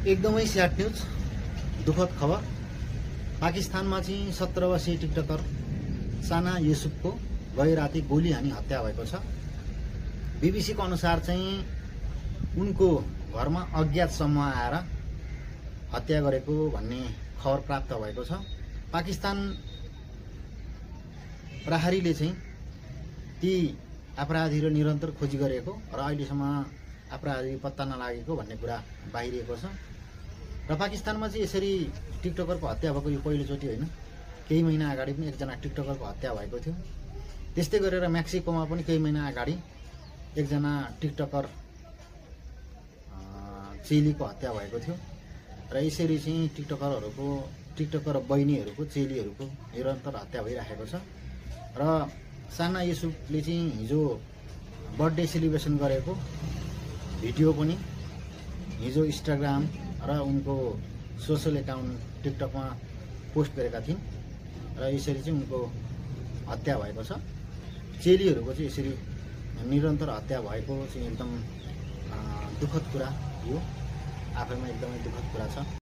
एकदमै sad news, दुःखद खबर। पाकिस्तानमा चाहिँ 17 वर्षीय टिकटकर साना युसुफको गैराती गोली हानी हत्या भएको छ। बीबीसीको अनुसार चाहिँ उनको घरमा अज्ञात समूह आएर हत्या गरेको भन्ने खबर प्राप्त भएको छ। पाकिस्तान प्रहरीले चाहिँ ती अपराधीहरू निरन्तर खोजी गरेको र अहिलेसम्म अपराधी पत्ता नलागेको भन्ने कुरा बाहिरिएको छ। र पाकिस्तानमा चाहिँ यसरी टिकटकरको हत्या भएको यो पहिलोचोटि होइन। केही महिना अगाडि पनि एकजना टिकटकरको हत्या भएको थियो। त्यस्तै गरेर मेक्सिकोमा पनि केही महिना अगाडि एकजना टिकटकर चेलीको हत्या भएको थियो। र यसरी चाहिँ टिकटकर बहिनीहरूको चेलीहरूको निरन्तर हत्या भइरहेको छ। र साना युसुफले चाहिँ हिजो बर्थडे सेलिब्रेसन गरेको भिडियो पनि हिजो इन्स्टाग्राम र उनको सोसल एकाउन्ट टिकटकमा पोस्ट गरेका थिइन्। र यसरी चाहिँ उनको हत्या भएको छ। चेलीहरूको चाहिँ यसरी निरन्तर हत्या भएको चाहिँ एकदम दुःखद कुरा, यो आफैमा एकदमै दुःखद कुरा छ।